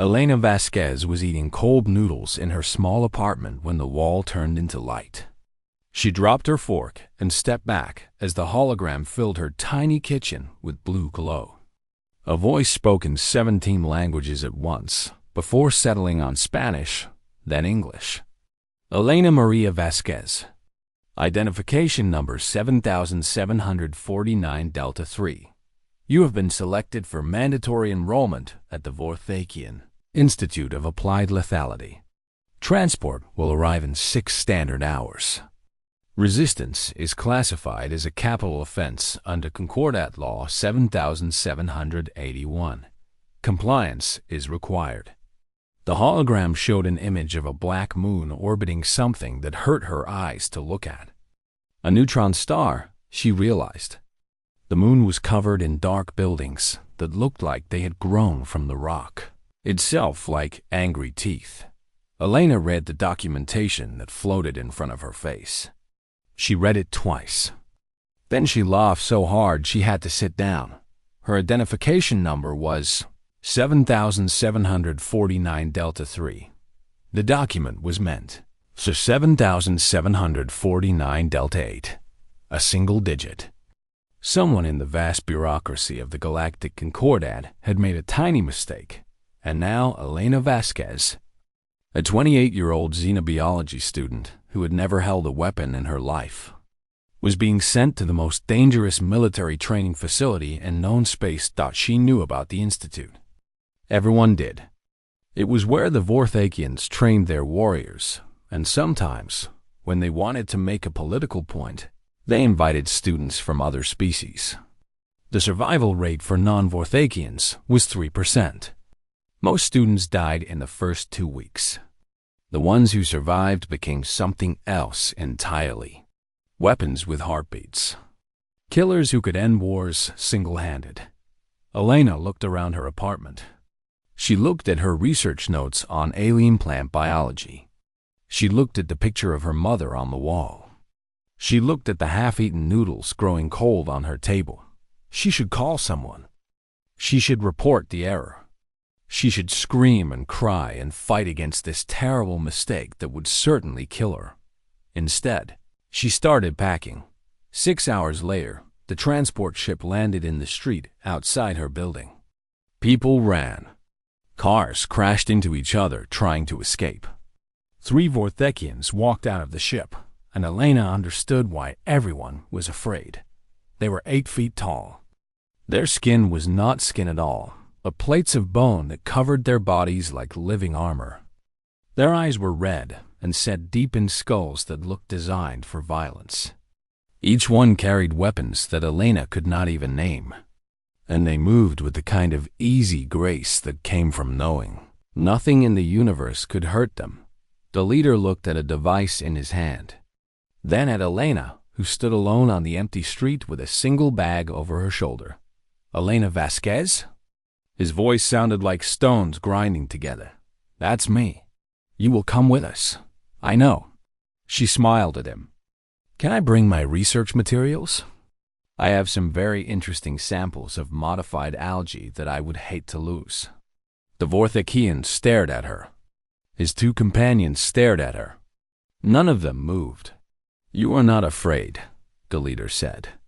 Elena Vasquez was eating cold noodles in her small apartment when the wall turned into light. She dropped her fork and stepped back as the hologram filled her tiny kitchen with blue glow. A voice spoke in 17 languages at once, before settling on Spanish, then English. Elena Maria Vasquez. Identification number 7749 Delta 3. You have been selected for mandatory enrollment at the Vorthakian Institute of Applied Lethality. Transport will arrive in 6 standard hours. Resistance is classified as a capital offense under Concordat Law 7781. Compliance is required. The hologram showed an image of a black moon orbiting something that hurt her eyes to look at. A neutron star, she realized. The moon was covered in dark buildings that looked like they had grown from the rock, itself like angry teeth. Elena read the documentation that floated in front of her face. She read it twice. Then she laughed so hard she had to sit down. Her identification number was 7749 Delta 3. The document was meant for 7749 Delta 8, a single digit. Someone in the vast bureaucracy of the Galactic Concordat had made a tiny mistake, and now Elena Vasquez, a 28-year-old xenobiology student who had never held a weapon in her life, was being sent to the most dangerous military training facility in known space. She knew about the Institute. Everyone did. It was where the Vorthakians trained their warriors, and sometimes, when they wanted to make a political point, they invited students from other species. The survival rate for non-Vorthakians was 3%. Most students died in the first 2 weeks. The ones who survived became something else entirely. Weapons with heartbeats. Killers who could end wars single-handed. Elena looked around her apartment. She looked at her research notes on alien plant biology. She looked at the picture of her mother on the wall. She looked at the half-eaten noodles growing cold on her table. She should call someone. She should report the error. She should scream and cry and fight against this terrible mistake that would certainly kill her. Instead, she started packing. 6 hours later, the transport ship landed in the street outside her building. People ran. Cars crashed into each other trying to escape. 3 Vorthakians walked out of the ship, and Elena understood why everyone was afraid. They were 8 feet tall. Their skin was not skin at all, but plates of bone that covered their bodies like living armor. Their eyes were red and set deep in skulls that looked designed for violence. Each one carried weapons that Elena could not even name, and they moved with the kind of easy grace that came from knowing nothing in the universe could hurt them. The leader looked at a device in his hand, then at Elena, who stood alone on the empty street with a single bag over her shoulder. "Elena Vasquez?" His voice sounded like stones grinding together. "That's me. You will come with us. I know." She smiled at him. "Can I bring my research materials? I have some very interesting samples of modified algae that I would hate to lose." The Vorthakian stared at her. His 2 companions stared at her. None of them moved. "You are not afraid," the leader said.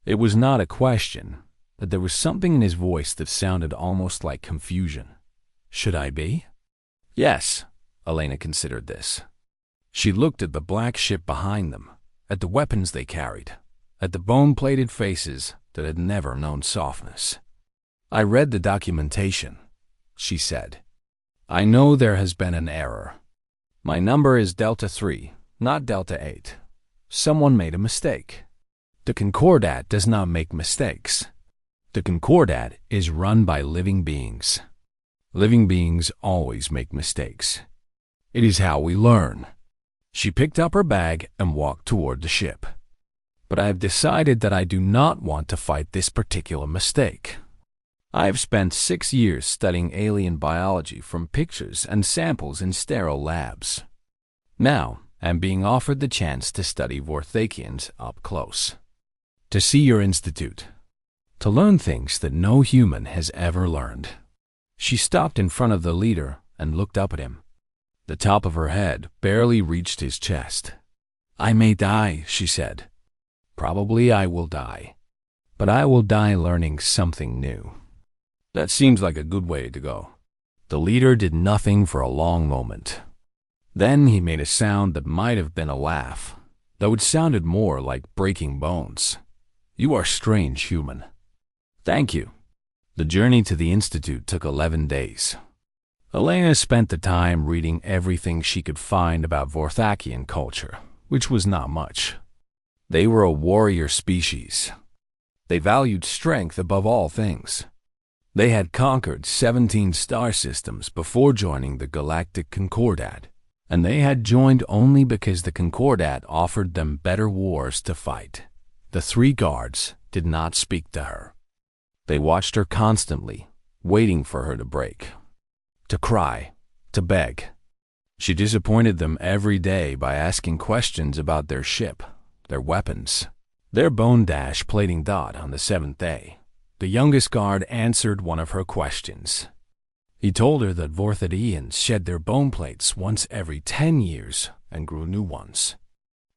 It was not a question, but there was something in his voice that sounded almost like confusion. "Should I be?" "Yes," Elena considered this. She looked at the black ship behind them, at the weapons they carried, at the bone-plated faces that had never known softness. "I read the documentation," she said. "I know there has been an error. My number is Delta 3, not Delta 8. Someone made a mistake. The Concordat does not make mistakes. The Concordat is run by living beings. Living beings always make mistakes. It is how we learn." She picked up her bag and walked toward the ship. "But I have decided that I do not want to fight this particular mistake. I have spent 6 years studying alien biology from pictures and samples in sterile labs. Now I am being offered the chance to study Vorthakians up close, to see your institute, to learn things that no human has ever learned." She stopped in front of the leader and looked up at him. The top of her head barely reached his chest. "I may die," she said. "Probably I will die. But I will die learning something new." "That seems like a good way to go." The leader did nothing for a long moment. Then he made a sound that might have been a laugh, though it sounded more like breaking bones. "You are strange, human." "Thank you." The journey to the Institute took 11 days. Elena spent the time reading everything she could find about Vorthakian culture, which was not much. They were a warrior species. They valued strength above all things. They had conquered 17 star systems before joining the Galactic Concordat, and they had joined only because the Concordat offered them better wars to fight. The 3 guards did not speak to her. They watched her constantly, waiting for her to break, to cry, to beg. She disappointed them every day by asking questions about their ship, their weapons, their bone dash plating dot on the 7th day. The youngest guard answered one of her questions. He told her that Vorthadians shed their bone plates once every 10 years and grew new ones.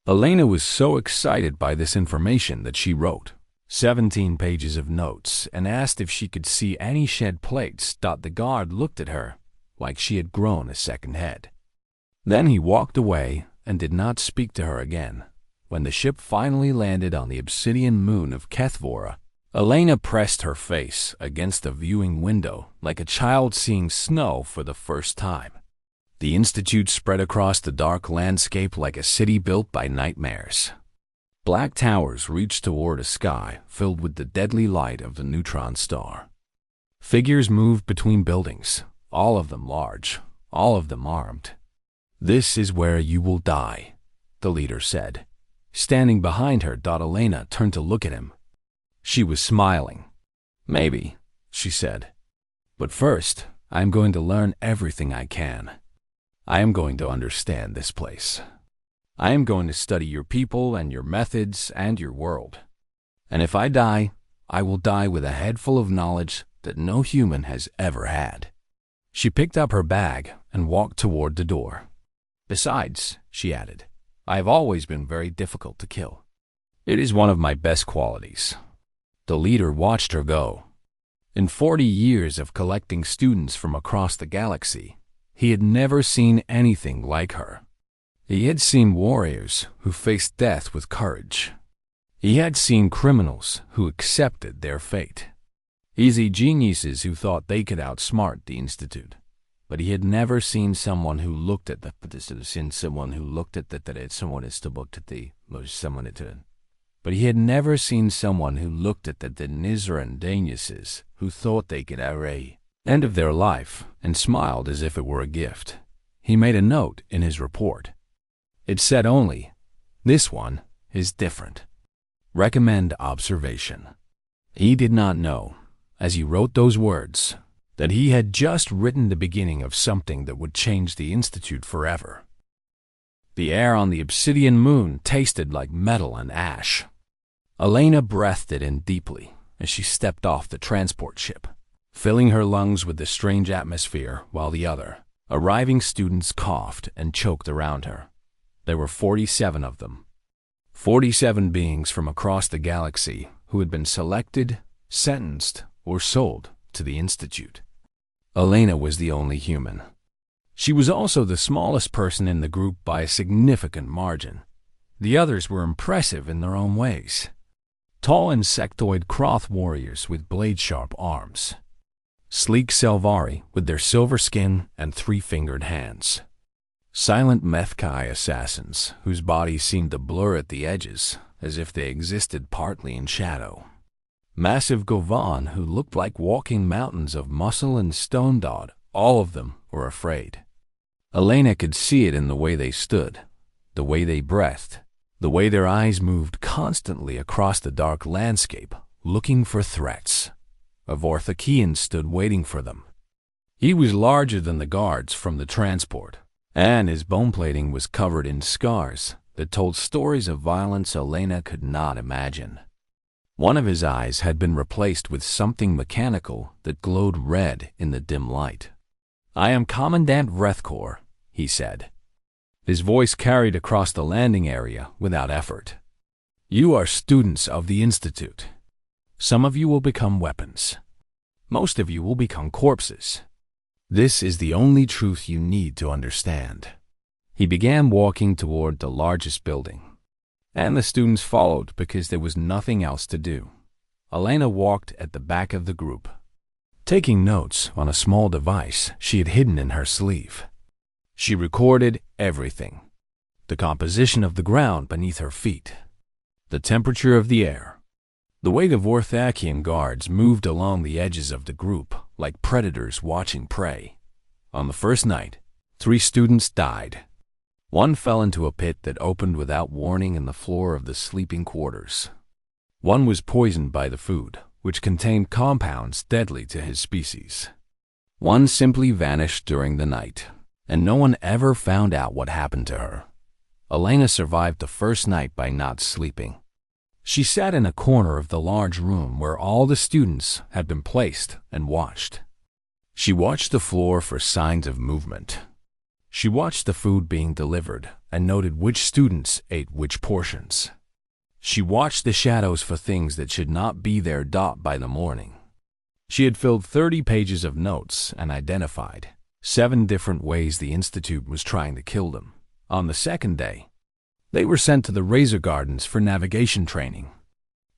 Elena was so excited by this information that she wrote 17 pages of notes and asked if she could see any shed plates. The guard looked at her like she had grown a second head. Then he walked away and did not speak to her again. When the ship finally landed on the obsidian moon of Kethvora, Elena pressed her face against the viewing window like a child seeing snow for the first time. The Institute spread across the dark landscape like a city built by nightmares. Black towers reached toward a sky filled with the deadly light of the neutron star. Figures moved between buildings, all of them large, all of them armed. "This is where you will die," the leader said. Standing behind her, Elena turned to look at him. She was smiling. "Maybe," she said. "But first, I am going to learn everything I can. I am going to understand this place. I am going to study your people and your methods and your world. And if I die, I will die with a head full of knowledge that no human has ever had." She picked up her bag and walked toward the door. "Besides," she added, "I have always been very difficult to kill. It is one of my best qualities." The leader watched her go. In 40 years of collecting students from across the galaxy, he had never seen anything like her. He had seen warriors who faced death with courage. He had seen criminals who accepted their fate. Easy geniuses who thought they could outsmart the Institute. But he had never seen someone who looked at the But he had never seen someone who looked at the Deniseran Danuses who thought they could array end of their life and smiled as if it were a gift. He made a note in his report. It said only, "This one is different. Recommend observation." He did not know, as he wrote those words, that he had just written the beginning of something that would change the Institute forever. The air on the obsidian moon tasted like metal and ash. Elena breathed it in deeply as she stepped off the transport ship, filling her lungs with the strange atmosphere while the other, arriving students coughed and choked around her. There were 47 of them. 47 beings from across the galaxy who had been selected, sentenced, or sold to the Institute. Elena was the only human. She was also the smallest person in the group by a significant margin. The others were impressive in their own ways. Tall insectoid Kroth warriors with blade-sharp arms. Sleek Selvari with their silver skin and 3-fingered hands. Silent Methkai assassins whose bodies seemed to blur at the edges as if they existed partly in shadow. Massive Govan who looked like walking mountains of muscle and stone dot. All of them were afraid. Elena could see it in the way they stood, the way they breathed, the way their eyes moved constantly across the dark landscape, looking for threats. A Vorthakian stood waiting for them. He was larger than the guards from the transport, and his bone plating was covered in scars that told stories of violence Elena could not imagine. One of his eyes had been replaced with something mechanical that glowed red in the dim light. "I am Commandant Rethkor," he said. His voice carried across the landing area without effort. "You are students of the Institute. Some of you will become weapons. Most of you will become corpses. This is the only truth you need to understand." He began walking toward the largest building, and the students followed because there was nothing else to do. Elena walked at the back of the group, taking notes on a small device she had hidden in her sleeve. She recorded everything: the composition of the ground beneath her feet, the temperature of the air, the way the Vorthakian guards moved along the edges of the group like predators watching prey. On the first night, 3 students died. One fell into a pit that opened without warning in the floor of the sleeping quarters. One was poisoned by the food, which contained compounds deadly to his species. One simply vanished during the night, and no one ever found out what happened to her. Elena survived the first night by not sleeping. She sat in a corner of the large room where all the students had been placed and watched. She watched the floor for signs of movement. She watched the food being delivered and noted which students ate which portions. She watched the shadows for things that should not be there by the morning. She had filled 30 pages of notes and identified 7 different ways the Institute was trying to kill them. On the second day, they were sent to the Razor Gardens for navigation training.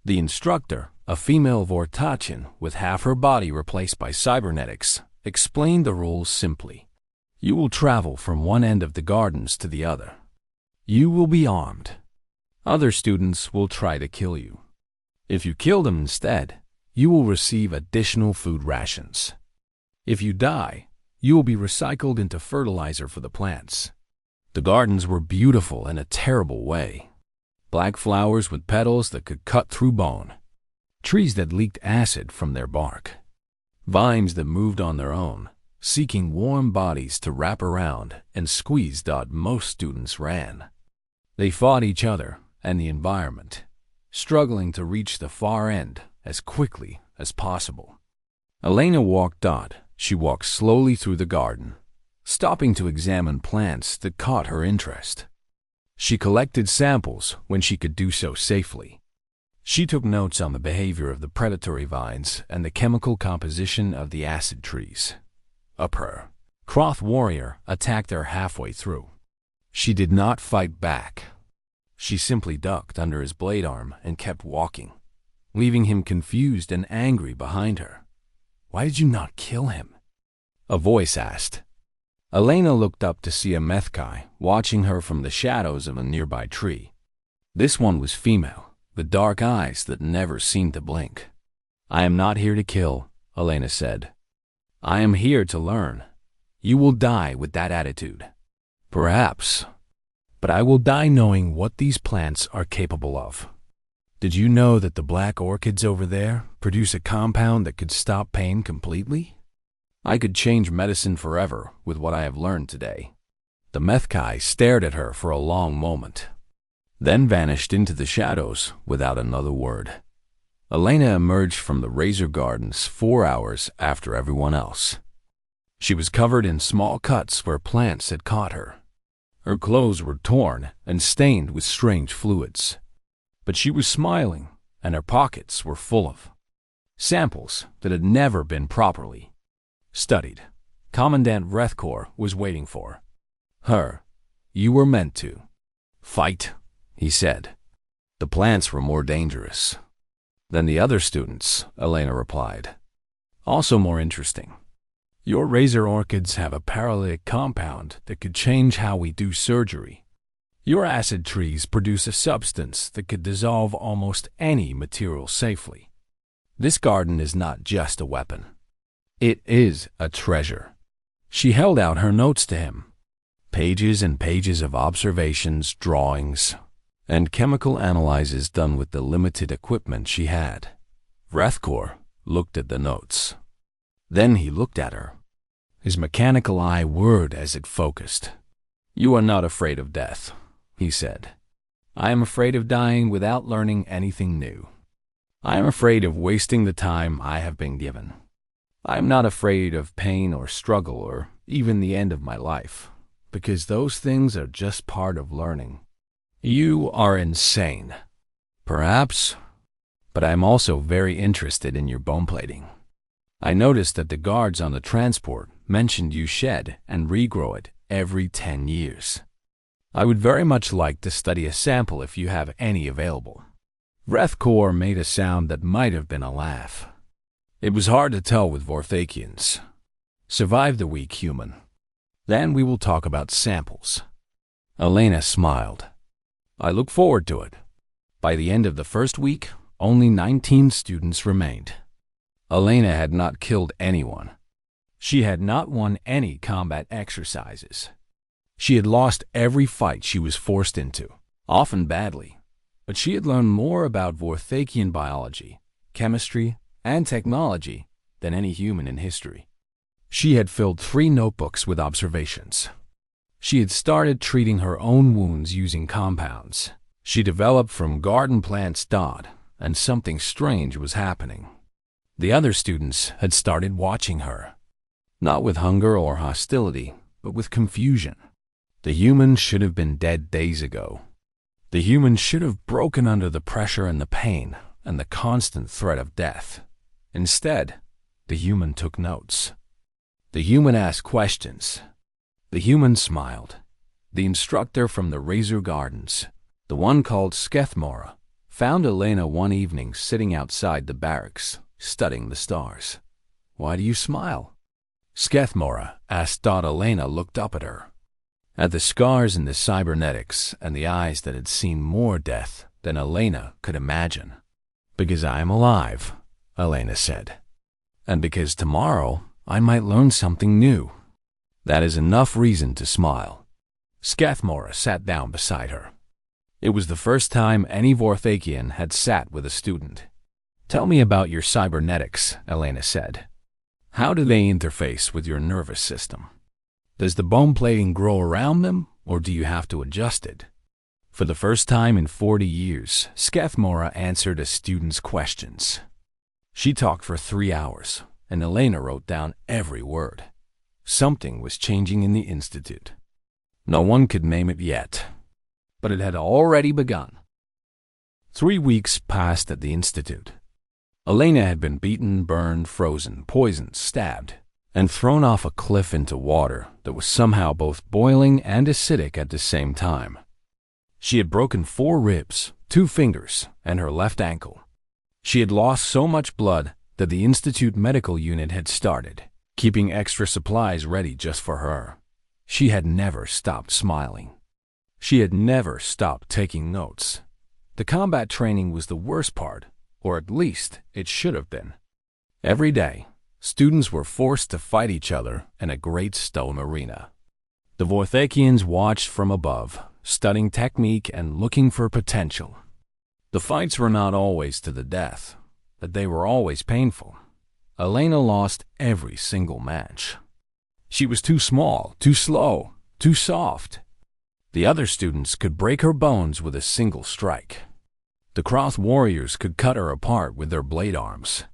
The instructor, a female Vortachian with half her body replaced by cybernetics, explained the rules simply. You will travel from one end of the gardens to the other. You will be armed. Other students will try to kill you. If you kill them instead, you will receive additional food rations. If you die, you will be recycled into fertilizer for the plants. The gardens were beautiful in a terrible way. Black flowers with petals that could cut through bone. Trees that leaked acid from their bark. Vines that moved on their own, seeking warm bodies to wrap around and squeeze. Most students ran. They fought each other and the environment, struggling to reach the far end as quickly as possible. Elena walked. She walked slowly through the garden, stopping to examine plants that caught her interest. She collected samples when she could do so safely. She took notes on the behavior of the predatory vines and the chemical composition of the acid trees. Her Croth warrior attacked her halfway through. She did not fight back. She simply ducked under his blade arm and kept walking, leaving him confused and angry behind her. "Why did you not kill him?" a voice asked. Elena looked up to see a Methkai watching her from the shadows of a nearby tree. This one was female, with dark eyes that never seemed to blink. "I am not here to kill," Elena said. "I am here to learn. You will die with that attitude." "Perhaps. But I will die knowing what these plants are capable of. Did you know that the black orchids over there produce a compound that could stop pain completely? I could change medicine forever with what I have learned today." The Methkai stared at her for a long moment, then vanished into the shadows without another word. Elena emerged from the Razor Gardens 4 hours after everyone else. She was covered in small cuts where plants had caught her. Her clothes were torn and stained with strange fluids. But she was smiling, and her pockets were full of samples that had never been properly studied. Commandant Rethkor was waiting for her. "You were meant to fight," he said. "The plants were more dangerous than the other students," Elena replied. "Also more interesting. Your razor orchids have a paralytic compound that could change how we do surgery. Your acid trees produce a substance that could dissolve almost any material safely. This garden is not just a weapon. It is a treasure." She held out her notes to him. Pages and pages of observations, drawings, and chemical analyses done with the limited equipment she had. Rethkor looked at the notes. Then he looked at her. His mechanical eye whirred as it focused. "You are not afraid of death," he said. "I am afraid of dying without learning anything new." I am afraid of wasting the time I have been given. I am not afraid of pain or struggle or even the end of my life, because those things are just part of learning. You are insane. Perhaps, but I am also very interested in your bone plating. I noticed that the guards on the transport mentioned you shed and regrow it every 10 years. I would very much like to study a sample if you have any available. Vrethkor made a sound that might have been a laugh. It was hard to tell with Vorthakians. Survive the week, human. Then we will talk about samples. Elena smiled. I look forward to it. By the end of the first week, only 19 students remained. Elena had not killed anyone. She had not won any combat exercises. She had lost every fight she was forced into, often badly, but she had learned more about Vorthakian biology, chemistry, and technology than any human in history. She had filled 3 notebooks with observations. She had started treating her own wounds using compounds she developed from garden plants. And something strange was happening. The other students had started watching her, not with hunger or hostility, but with confusion. The human should have been dead days ago. The human should have broken under the pressure and the pain and the constant threat of death. Instead, the human took notes. The human asked questions. The human smiled. The instructor from the Razor Gardens, the one called Skethmora, found Elena one evening sitting outside the barracks, studying the stars. Why do you smile? Skethmora asked. Elena looked up at her, at the scars in the cybernetics and the eyes that had seen more death than Elena could imagine. Because I am alive, Elena said. And because tomorrow I might learn something new. That is enough reason to smile. Skethmora sat down beside her. It was the first time any Vorthakian had sat with a student. Tell me about your cybernetics, Elena said. How do they interface with your nervous system? Does the bone plating grow around them, or do you have to adjust it? For the first time in 40 years, Skethmora answered a student's questions. She talked for 3 hours, and Elena wrote down every word. Something was changing in the Institute. No one could name it yet, but it had already begun. 3 weeks passed at the Institute. Elena had been beaten, burned, frozen, poisoned, stabbed, and thrown off a cliff into water that was somehow both boiling and acidic at the same time. She had broken 4 ribs, 2 fingers, and her left ankle. She had lost so much blood that the Institute medical unit had started, keeping extra supplies ready just for her. She had never stopped smiling. She had never stopped taking notes. The combat training was the worst part, or at least it should have been. Every day, students were forced to fight each other in a great stone arena. The Vorthakians watched from above, studying technique and looking for potential. The fights were not always to the death, but they were always painful. Elena lost every single match. She was too small, too slow, too soft. The other students could break her bones with a single strike. The Kroth warriors could cut her apart with their blade arms.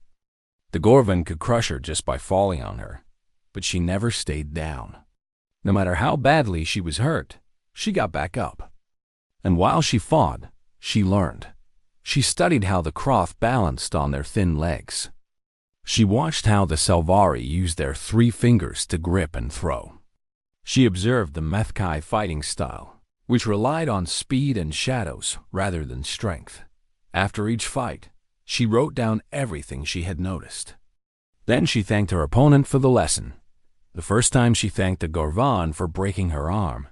The Gorvan could crush her just by falling on her, but she never stayed down. No matter how badly she was hurt, she got back up. And while she fought, she learned. She studied how the Kroth balanced on their thin legs. She watched how the Selvari used their 3 fingers to grip and throw. She observed the Methkai fighting style, which relied on speed and shadows rather than strength. After each fight, she wrote down everything she had noticed. Then she thanked her opponent for the lesson. The first time she thanked the Gorvan for breaking her arm.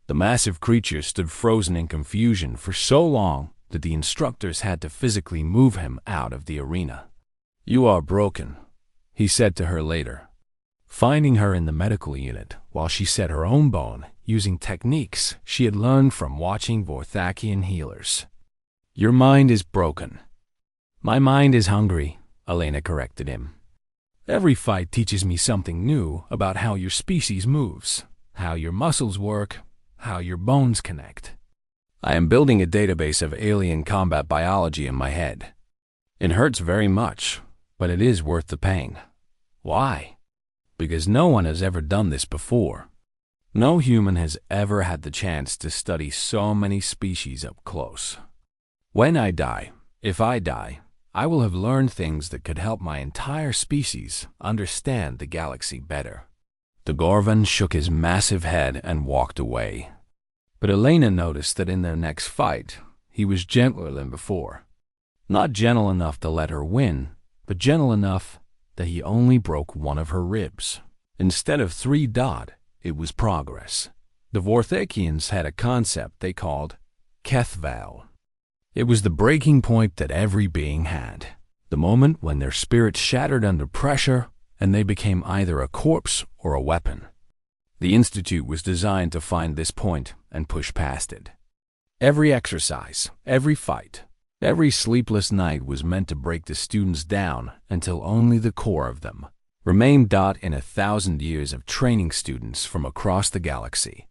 The massive creature stood frozen in confusion for so long that the instructors had to physically move him out of the arena. "You are broken," he said to her later, finding her in the medical unit while she set her own bone using techniques she had learned from watching Vorthakian healers. "Your mind is broken." "My mind is hungry," Elena corrected him. "Every fight teaches me something new about how your species moves, how your muscles work, how your bones connect. I am building a database of alien combat biology in my head. It hurts very much, but it is worth the pain. Why? Because no one has ever done this before. No human has ever had the chance to study so many species up close. When I die, if I die, I will have learned things that could help my entire species understand the galaxy better. The Gorvan shook his massive head and walked away. But Elena noticed that in their next fight, he was gentler than before. Not gentle enough to let her win, but gentle enough that he only broke one of her ribs. Instead of 3 dot, it was progress. The Vorthakians had a concept they called Kethval. It was the breaking point that every being had, the moment when their spirit shattered under pressure and they became either a corpse or a weapon. The Institute was designed to find this point and push past it. Every exercise, every fight, every sleepless night was meant to break the students down until only the core of them remained in 1,000 years of training students from across the galaxy.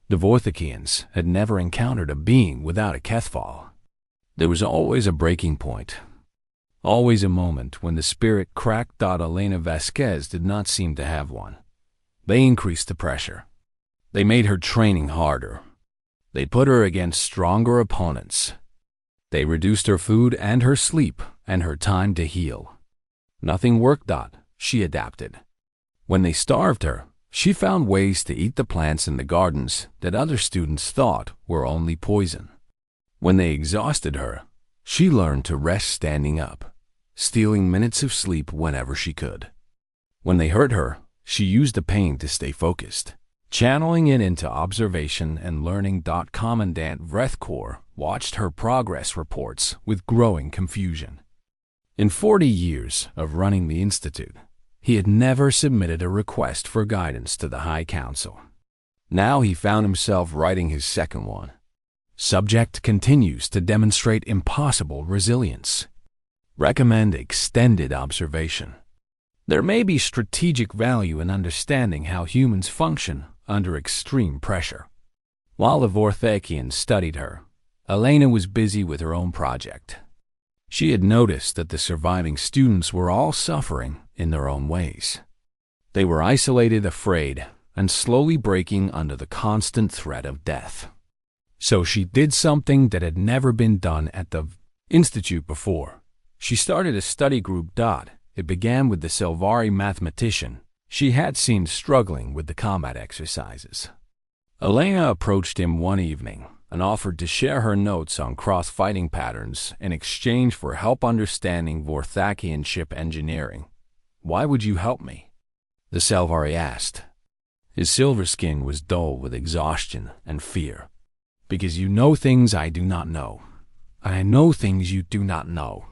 The Vorthakians had never encountered a being without a Kethval. There was always a breaking point, always a moment when the spirit cracked. Elena Vasquez did not seem to have one. They increased the pressure. They made her training harder. They put her against stronger opponents. They reduced her food and her sleep and her time to heal. Nothing worked. She adapted. When they starved her, she found ways to eat the plants in the gardens that other students thought were only poison. When they exhausted her, she learned to rest standing up, stealing minutes of sleep whenever she could. When they hurt her, she used the pain to stay focused, channeling it into observation and learning. Commandant Vrethkor watched her progress reports with growing confusion. In 40 years of running the Institute, he had never submitted a request for guidance to the High Council. Now he found himself writing his second one. Subject continues to demonstrate impossible resilience. Recommend extended observation. There may be strategic value in understanding how humans function under extreme pressure. While the Vorthakians studied her, Elena was busy with her own project. She had noticed that the surviving students were all suffering in their own ways. They were isolated, afraid, and slowly breaking under the constant threat of death. So she did something that had never been done at the Institute before. She started a study group. It began with the Selvari mathematician she had seen struggling with the combat exercises. Elena approached him one evening and offered to share her notes on cross-fighting patterns in exchange for help understanding Vorthakian ship engineering. "Why would you help me?" the Selvari asked. His silver skin was dull with exhaustion and fear. "Because you know things I do not know, and I know things you do not know.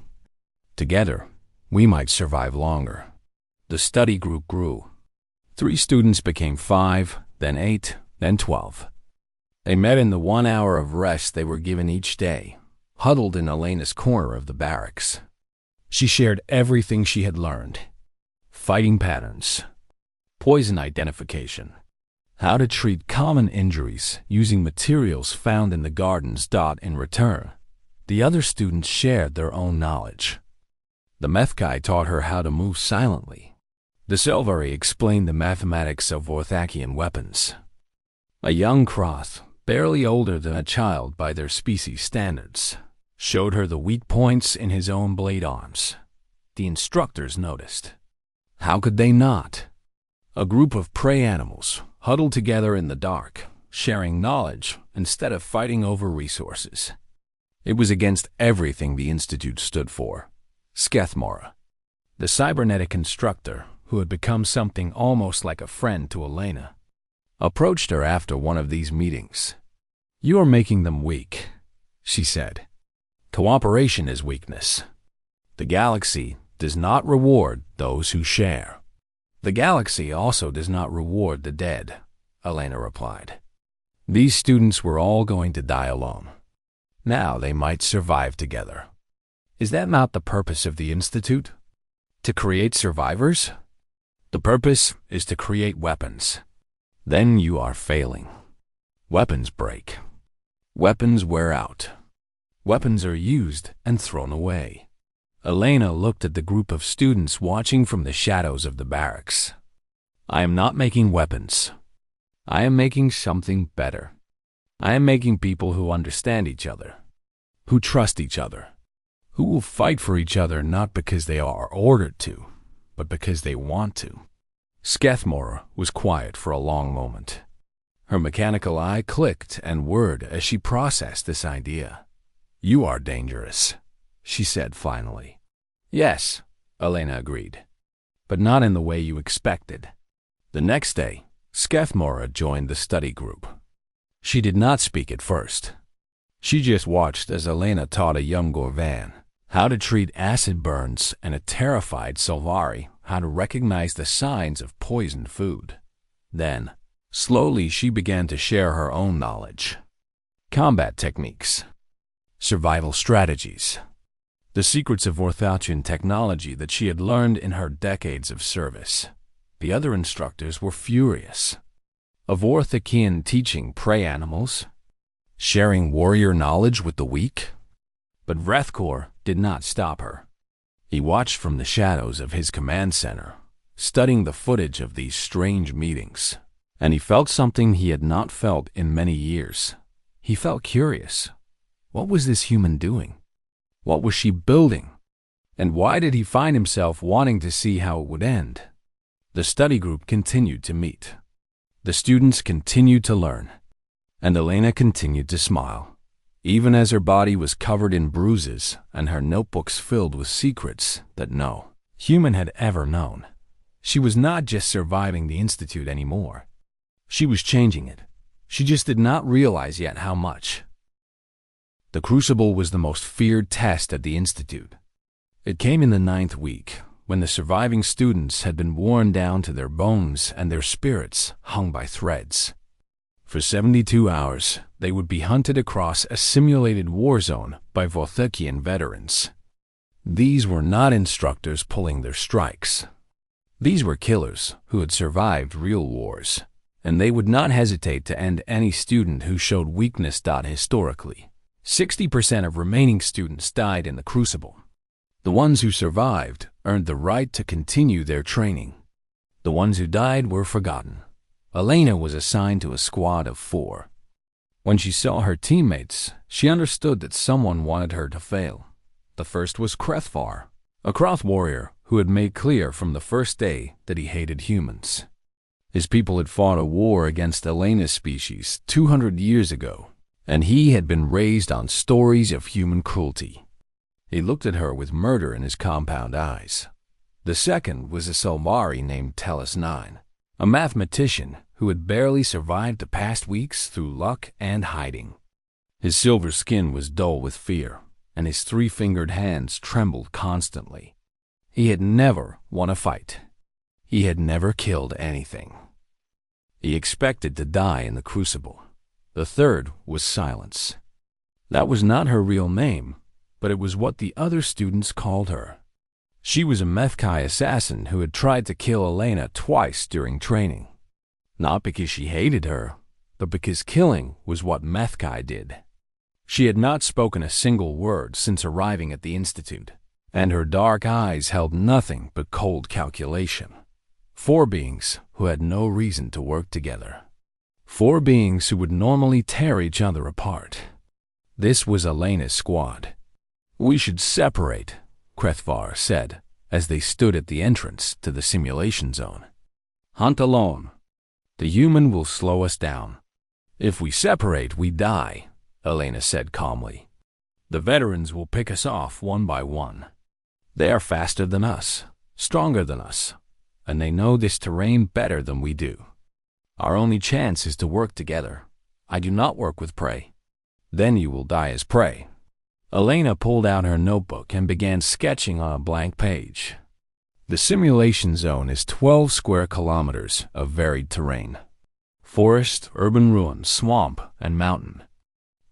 Together, we might survive longer." The study group grew. 3 students became 5, then 8, then 12. They met in the 1 hour of rest they were given each day, huddled in Elena's corner of the barracks. She shared everything she had learned: fighting patterns, poison identification, how to treat common injuries using materials found in the gardens. In return, the other students shared their own knowledge. The Methkai taught her how to move silently. The Selvari explained the mathematics of Vorthakian weapons. A young Kroth, barely older than a child by their species standards, showed her the weak points in his own blade arms. The instructors noticed. How could they not? A group of prey animals huddled together in the dark, sharing knowledge instead of fighting over resources. It was against everything the Institute stood for. Skethmora, the cybernetic instructor who had become something almost like a friend to Elena, approached her after one of these meetings. "You are making them weak," she said. "Cooperation is weakness. The galaxy does not reward those who share." "The galaxy also does not reward the dead," Elena replied. These students were all going to die alone. Now they might survive together. Is that not the purpose of the Institute? To create survivors? The purpose is to create weapons. Then you are failing. Weapons break. Weapons wear out. Weapons are used and thrown away. Elena looked at the group of students watching from the shadows of the barracks. I am not making weapons. I am making something better. I am making people who understand each other, who trust each other, who will fight for each other not because they are ordered to, but because they want to. Skethmore was quiet for a long moment. Her mechanical eye clicked and whirred as she processed this idea. You are dangerous, she said finally. Yes, Elena agreed, but not in the way you expected. The next day, Skethmore joined the study group. She did not speak at first. She just watched as Elena taught a young Gorvan how to treat acid burns and a terrified Solvari how to recognize the signs of poisoned food. Then, slowly she began to share her own knowledge. Combat techniques, survival strategies, the secrets of Orthothian technology that she had learned in her decades of service. The other instructors were furious. Of Orthokian teaching prey animals, sharing warrior knowledge with the weak. But Vrethkor did not stop her. He watched from the shadows of his command center, studying the footage of these strange meetings, and he felt something he had not felt in many years. He felt curious. What was this human doing? What was she building? And why did he find himself wanting to see how it would end? The study group continued to meet. The students continued to learn, and Elena continued to smile, even as her body was covered in bruises and her notebooks filled with secrets that no human had ever known. She was not just surviving the Institute anymore. She was changing it. She just did not realize yet how much. The Crucible was the most feared test at the Institute. It came in the 9th week, when the surviving students had been worn down to their bones and their spirits hung by threads. For 72 hours, they would be hunted across a simulated war zone by Vorthikian veterans. These were not instructors pulling their strikes. These were killers who had survived real wars, and they would not hesitate to end any student who showed weakness. Historically, 60% of remaining students died in the Crucible. The ones who survived earned the right to continue their training. The ones who died were forgotten. Elena was assigned to a squad of 4. When she saw her teammates, she understood that someone wanted her to fail. The first was Krethvar, a Kroth warrior who had made clear from the first day that he hated humans. His people had fought a war against Elena's species 200 years ago, and he had been raised on stories of human cruelty. He looked at her with murder in his compound eyes. The second was a Solvari named Tellus 9, a mathematician who had barely survived the past weeks through luck and hiding. His silver skin was dull with fear, and his 3-fingered hands trembled constantly. He had never won a fight. He had never killed anything. He expected to die in the Crucible. The third was Silence. That was not her real name, but it was what the other students called her. She was a Methkai assassin who had tried to kill Elena twice during training. Not because she hated her, but because killing was what Methkai did. She had not spoken a single word since arriving at the Institute, and her dark eyes held nothing but cold calculation. 4 beings who had no reason to work together. 4 beings who would normally tear each other apart. This was Elena's squad. We should separate, Krethvar said, as they stood at the entrance to the simulation zone. Hunt alone. The human will slow us down. If we separate, we die, Elena said calmly. The veterans will pick us off one by one. They are faster than us, stronger than us, and they know this terrain better than we do. Our only chance is to work together. I do not work with prey. Then you will die as prey. Elena pulled out her notebook and began sketching on a blank page. The simulation zone is 12 square kilometers of varied terrain. Forest, urban ruin, swamp, and mountain.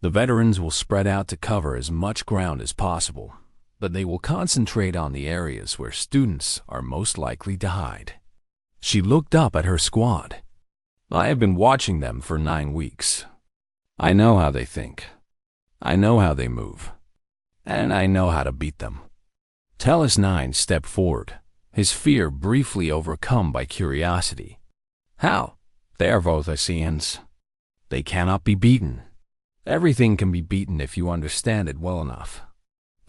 The veterans will spread out to cover as much ground as possible, but they will concentrate on the areas where students are most likely to hide. She looked up at her squad. I have been watching them for 9 weeks. I know how they think. I know how they move. And I know how to beat them. Tellus 9 stepped forward, his fear briefly overcome by curiosity. How? They are Vothasians. They cannot be beaten. Everything can be beaten if you understand it well enough.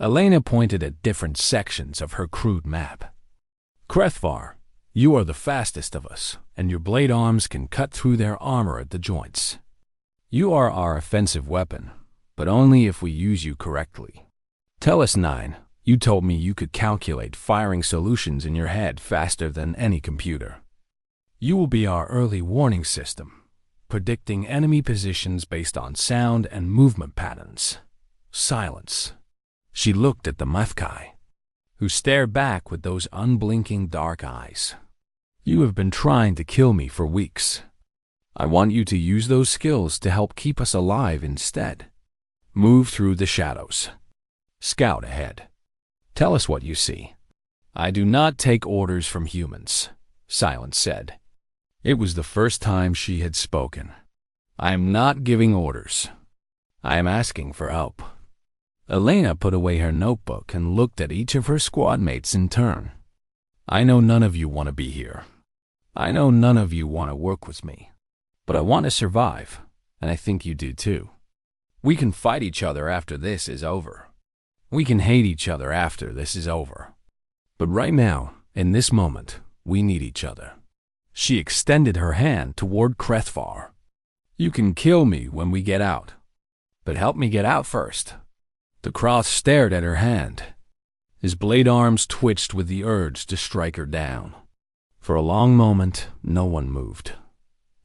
Elena pointed at different sections of her crude map. Krethvar, you are the fastest of us, and your blade arms can cut through their armor at the joints. You are our offensive weapon, but only if we use you correctly. Tellus 9, you told me you could calculate firing solutions in your head faster than any computer. You will be our early warning system, predicting enemy positions based on sound and movement patterns. Silence. She looked at the Mathkai, who stared back with those unblinking dark eyes. You have been trying to kill me for weeks. I want you to use those skills to help keep us alive instead. Move through the shadows. Scout ahead. Tell us what you see. I do not take orders from humans, Silence said. It was the first time she had spoken. I am not giving orders. I am asking for help. Elena put away her notebook and looked at each of her squad mates in turn. I know none of you want to be here. I know none of you want to work with me. But I want to survive, and I think you do too. We can fight each other after this is over. We can hate each other after this is over. But right now, in this moment, we need each other. She extended her hand toward Krethvar. You can kill me when we get out, but help me get out first. The Kroth stared at her hand. His blade arms twitched with the urge to strike her down. For a long moment, no one moved.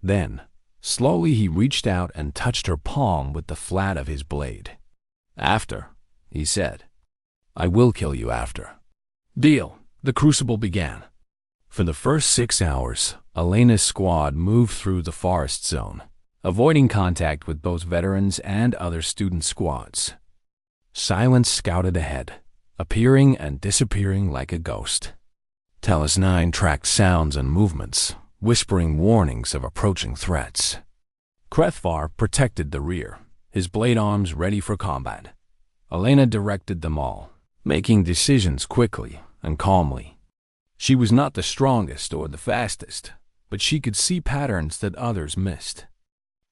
Then, slowly he reached out and touched her palm with the flat of his blade. After, he said, I will kill you after. Deal. The crucible began. For the first 6 hours, Elena's squad moved through the forest zone, avoiding contact with both veterans and other student squads. Silence scouted ahead, appearing and disappearing like a ghost. Tellus 9 tracked sounds and movements, whispering warnings of approaching threats. Krethvar protected the rear, his blade arms ready for combat. Elena directed them all, making decisions quickly and calmly. She was not the strongest or the fastest, but she could see patterns that others missed.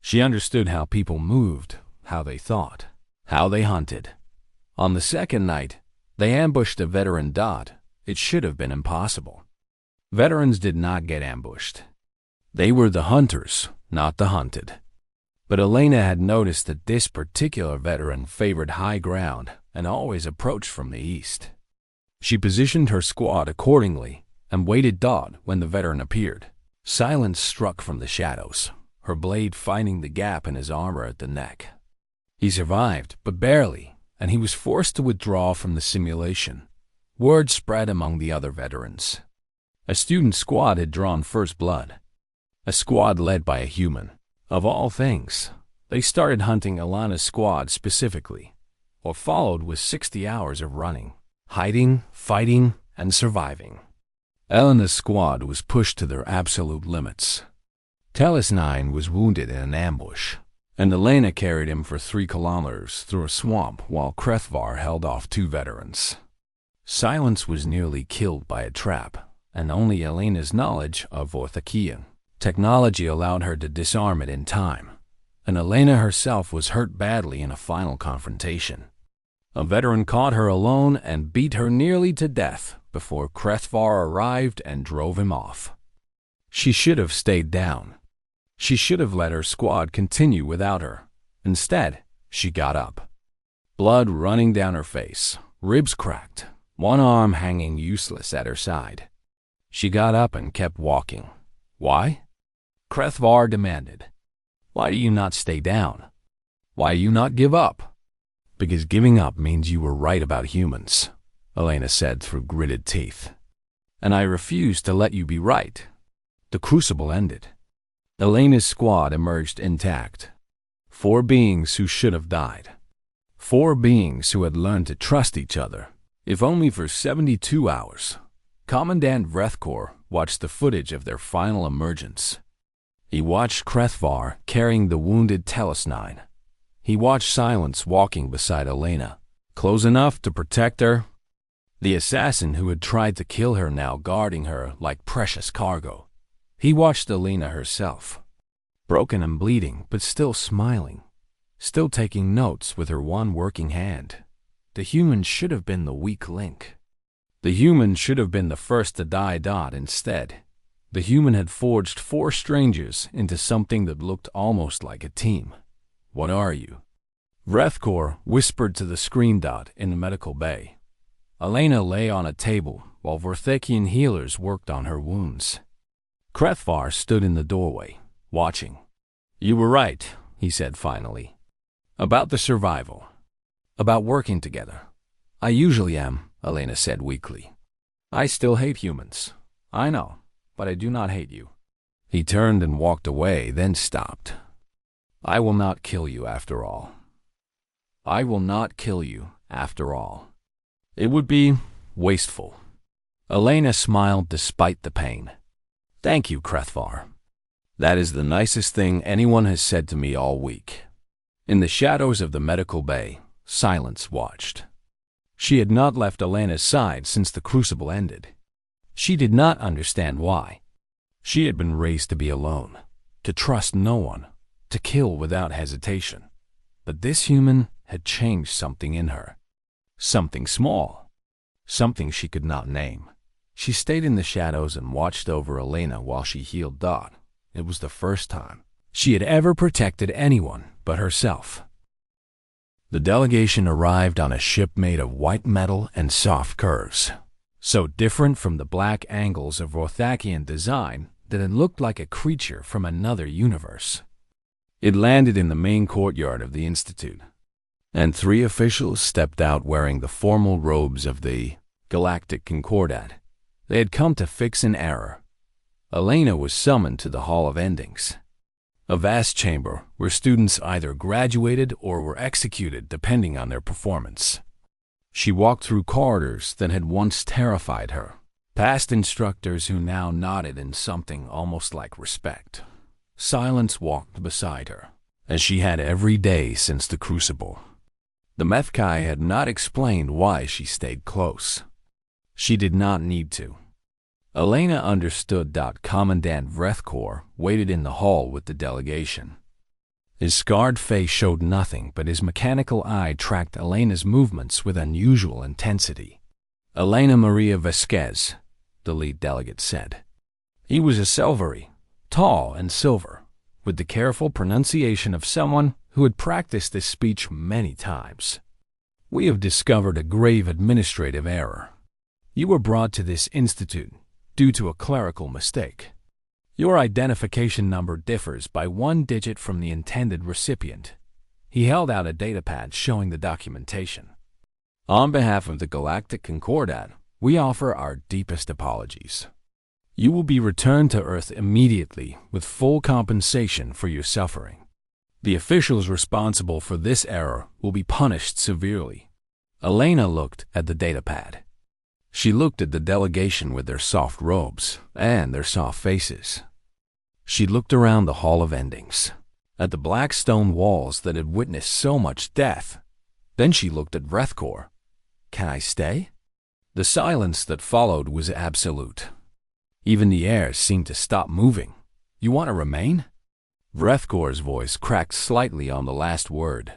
She understood how people moved, how they thought, how they hunted. On the second night, they ambushed a veteran Dot. It should have been impossible. Veterans did not get ambushed. They were the hunters, not the hunted. But Elena had noticed that this particular veteran favored high ground and always approached from the east. She positioned her squad accordingly and waited Dot when the veteran appeared. Silence struck from the shadows, her blade finding the gap in his armor at the neck. He survived, but barely, and he was forced to withdraw from the simulation. Word spread among the other veterans. A student squad had drawn first blood. A squad led by a human. Of all things, they started hunting Alana's squad specifically, or followed with 60 hours of running, hiding, fighting, and surviving. Elena's squad was pushed to their absolute limits. Tellus 9 was wounded in an ambush, and Elena carried him for 3 kilometers through a swamp while Krethvar held off 2 veterans. Silence was nearly killed by a trap, and only Elena's knowledge of Orthakian technology allowed her to disarm it in time, and Elena herself was hurt badly in a final confrontation. A veteran caught her alone and beat her nearly to death before Krethvar arrived and drove him off. She should have stayed down. She should have let her squad continue without her. Instead, she got up. Blood running down her face, ribs cracked, one arm hanging useless at her side. She got up and kept walking. Why? Krethvar demanded. Why do you not stay down? Why do you not give up? Because giving up means you were right about humans, Elena said through gritted teeth. And I refuse to let you be right. The crucible ended. Elena's squad emerged intact. 4 beings who should have died. 4 beings who had learned to trust each other, if only for 72 hours. Commandant Vrethkor watched the footage of their final emergence. He watched Krethvar carrying the wounded Tellus 9. He watched Silence walking beside Elena, close enough to protect her, The assassin who had tried to kill her now guarding her like precious cargo. He watched Elena herself, broken and bleeding, but still smiling, still taking notes with her one working hand. The human should have been the weak link. The human should have been the first to die. Instead, the human had forged 4 strangers into something that looked almost like a team. What are you? Vrethkor whispered to the screen. In the medical bay, Elena lay on a table while Vorthakian healers worked on her wounds. Krethvar stood in the doorway, watching. You were right, he said finally. About the survival. About working together. I usually am, Elena said weakly. I still hate humans. I know, but I do not hate you. He turned and walked away, then stopped. I will not kill you after all. I will not kill you after all. It would be wasteful. Elena smiled despite the pain. Thank you, Krethvar. That is the nicest thing anyone has said to me all week. In the shadows of the medical bay, silence watched. She had not left Elena's side since the crucible ended. She did not understand why. She had been raised to be alone, to trust no one, to kill without hesitation. But this human had changed something in her. Something small. Something she could not name. She stayed in the shadows and watched over Elena while she healed Dot. It was the first time she had ever protected anyone but herself. The delegation arrived on a ship made of white metal and soft curves, so different from the black angles of Vorthakian design that it looked like a creature from another universe. It landed in the main courtyard of the Institute, and 3 officials stepped out wearing the formal robes of the Galactic Concordat. They had come to fix an error. Elena was summoned to the Hall of Endings, a vast chamber where students either graduated or were executed depending on their performance. She walked through corridors that had once terrified her, past instructors who now nodded in something almost like respect. Silence walked beside her, as she had every day since the Crucible. The Methkai had not explained why she stayed close. She did not need to. Elena understood. Commandant Vrethkor waited in the hall with the delegation. His scarred face showed nothing, but his mechanical eye tracked Elena's movements with unusual intensity. Elena Maria Vasquez, the lead delegate said. He was a Selvari, tall and silver, with the careful pronunciation of someone who had practiced this speech many times. We have discovered a grave administrative error. You were brought to this institute due to a clerical mistake. Your identification number differs by 1 digit from the intended recipient. He held out a datapad showing the documentation. On behalf of the Galactic Concordat, we offer our deepest apologies. You will be returned to Earth immediately with full compensation for your suffering. The officials responsible for this error will be punished severely. Elena looked at the datapad. She looked at the delegation with their soft robes and their soft faces. She looked around the Hall of Endings, at the black stone walls that had witnessed so much death. Then she looked at Vrethkor. Can I stay? The silence that followed was absolute. Even the air seemed to stop moving. You want to remain? Vrethkor's voice cracked slightly on the last word.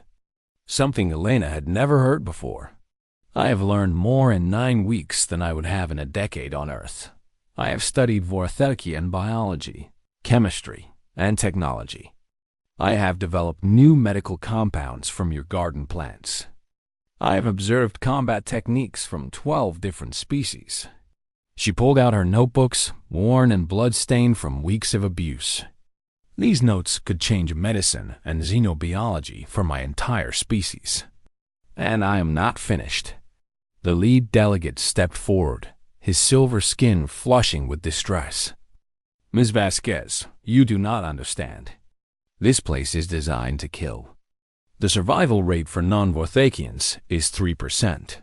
Something Elena had never heard before. I have learned more in 9 weeks than I would have in a decade on Earth. I have studied Vorthakian biology, chemistry, and technology. I have developed new medical compounds from your garden plants. I have observed combat techniques from 12 different species. She pulled out her notebooks, worn and blood-stained from weeks of abuse. These notes could change medicine and xenobiology for my entire species. And I am not finished. The lead delegate stepped forward, his silver skin flushing with distress. Ms. Vasquez, you do not understand. This place is designed to kill. The survival rate for non-Vorthakians is 3%.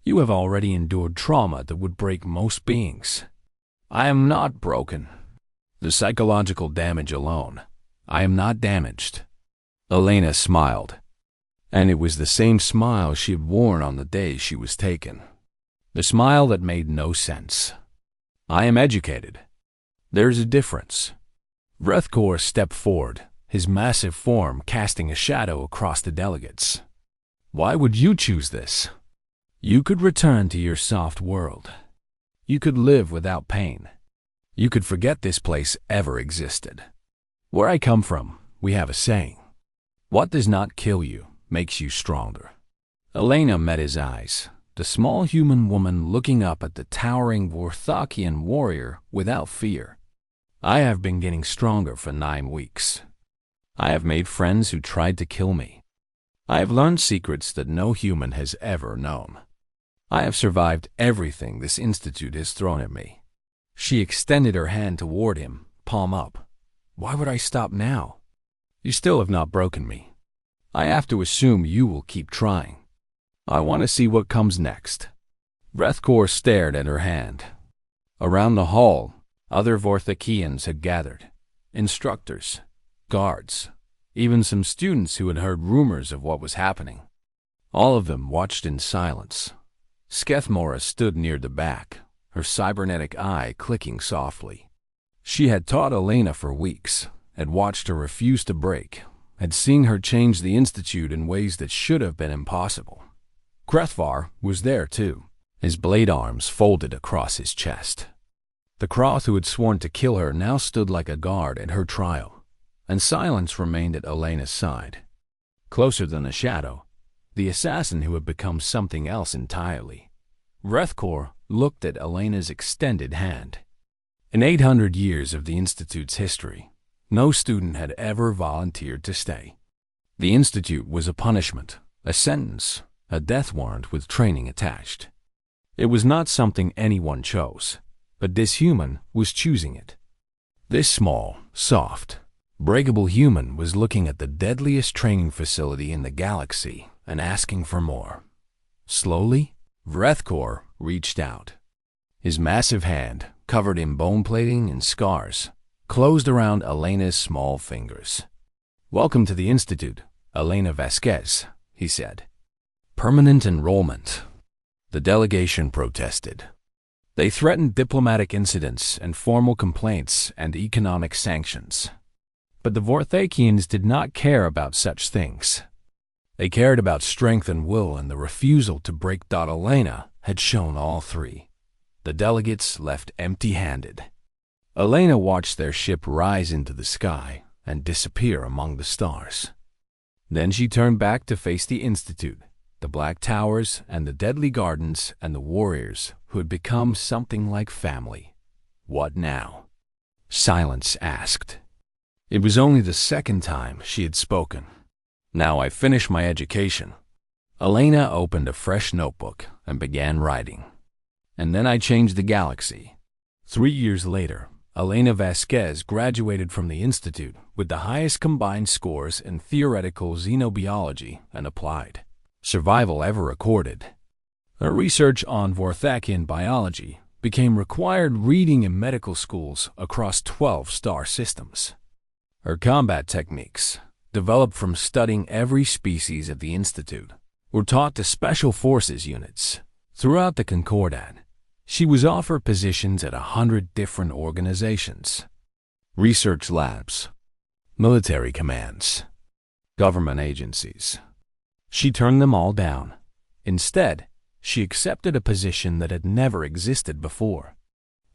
You have already endured trauma that would break most beings. I am not broken. The psychological damage alone. I am not damaged. Elena smiled, and it was the same smile she had worn on the day she was taken. The smile that made no sense. I am educated. There's a difference. Vrethkor stepped forward, his massive form casting a shadow across the delegates. Why would you choose this? You could return to your soft world. You could live without pain. You could forget this place ever existed. Where I come from, we have a saying. What does not kill you makes you stronger. Elena met his eyes, the small human woman looking up at the towering Vorthakian warrior without fear. I have been getting stronger for 9 weeks. I have made friends who tried to kill me. I have learned secrets that no human has ever known. I have survived everything this institute has thrown at me. She extended her hand toward him, palm up. Why would I stop now? You still have not broken me. I have to assume you will keep trying. I want to see what comes next. Vrethkor stared at her hand. Around the hall, other Vorthakians had gathered. Instructors, guards, even some students who had heard rumors of what was happening. All of them watched in silence. Skethmora stood near the back, her cybernetic eye clicking softly. She had taught Elena for weeks, had watched her refuse to break, had seen her change the Institute in ways that should have been impossible. Krethvar was there too, his blade arms folded across his chest. The Kroth who had sworn to kill her now stood like a guard at her trial, and silence remained at Elena's side. Closer than a shadow, the assassin who had become something else entirely. Vrethkor looked at Elena's extended hand. In 800 years of the Institute's history, no student had ever volunteered to stay. The Institute was a punishment, a sentence, a death warrant with training attached. It was not something anyone chose, but this human was choosing it. This small, soft, breakable human was looking at the deadliest training facility in the galaxy and asking for more. Slowly, Vrethkor reached out. His massive hand, covered in bone plating and scars, closed around Elena's small fingers. "Welcome to the Institute, Elena Vasquez," he said. "Permanent enrollment." The delegation protested. They threatened diplomatic incidents and formal complaints and economic sanctions. But the Vorthakians did not care about such things. They cared about strength and will, and the refusal to break. Elena had shown all three. The delegates left empty-handed. Elena watched their ship rise into the sky and disappear among the stars. Then she turned back to face the Institute, the black towers and the deadly gardens and the warriors who had become something like family. What now? Silence asked. It was only the second time she had spoken. Now I finish my education. Elena opened a fresh notebook and began writing. And then I changed the galaxy. 3 years later, Elena Vasquez graduated from the Institute with the highest combined scores in theoretical xenobiology and applied survival ever recorded. Her research on Vorthakian biology became required reading in medical schools across 12 star systems. Her combat techniques, developed from studying every species of the Institute, were taught to special forces units. Throughout the Concordat, she was offered positions at 100 different organizations, research labs, military commands, government agencies. She turned them all down. Instead, she accepted a position that had never existed before.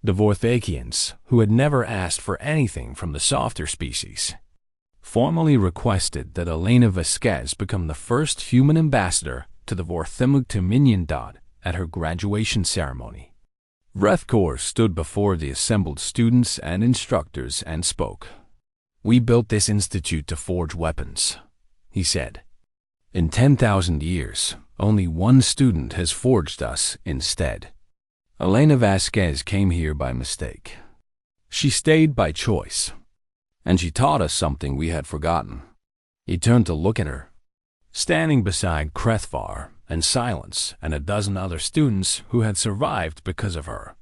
The Vorthakians, who had never asked for anything from the softer species, formally requested that Elena Vasquez become the first human ambassador to the Vorthimugtiminiandad at her graduation ceremony. Vrethkor stood before the assembled students and instructors and spoke. "We built this institute to forge weapons," he said. "In 10,000 years, only one student has forged us instead. Elena Vasquez came here by mistake. She stayed by choice. And she taught us something we had forgotten." He turned to look at her. Standing beside Krethvar and Silence and a dozen other students who had survived because of her.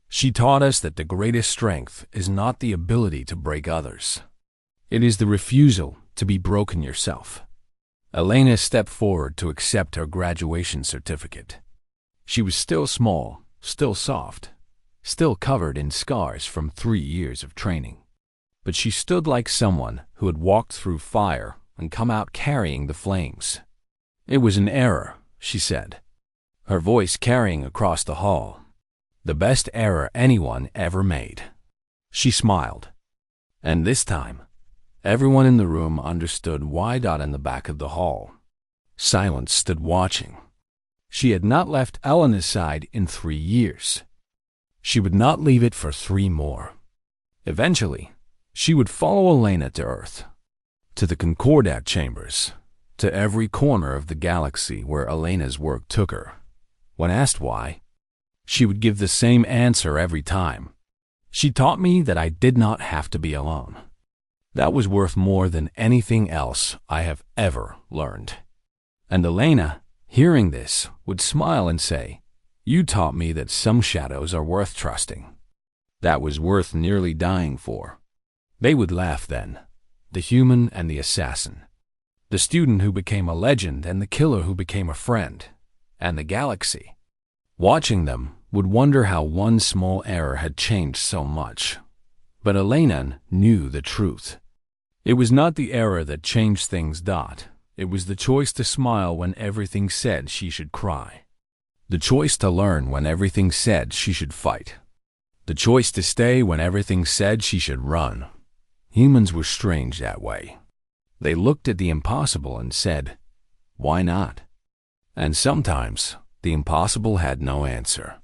She taught us that the greatest strength is not the ability to break others. It is the refusal to be broken yourself. Elena stepped forward to accept her graduation certificate. She was still small, still soft, still covered in scars from 3 years of training. But she stood like someone who had walked through fire and come out carrying the flames. "It was an error," she said, her voice carrying across the hall. "The best error anyone ever made." She smiled. And this time, everyone in the room understood why. In the back of the hall, Silence stood watching. She had not left Elena's side in 3 years. She would not leave it for 3 more. Eventually, she would follow Elena to Earth, to the Concordat chambers, to every corner of the galaxy where Elena's work took her. When asked why, she would give the same answer every time. "She taught me that I did not have to be alone. That was worth more than anything else I have ever learned." And Elena, hearing this, would smile and say, "You taught me that some shadows are worth trusting. That was worth nearly dying for." They would laugh then, the human and the assassin, the student who became a legend and the killer who became a friend, and the galaxy, watching them, would wonder how one small error had changed so much. But Elena knew the truth. It was not the error that changed things. It was the choice to smile when everything said she should cry. The choice to learn when everything said she should fight. The choice to stay when everything said she should run. Humans were strange that way. They looked at the impossible and said, "Why not?" And sometimes the impossible had no answer.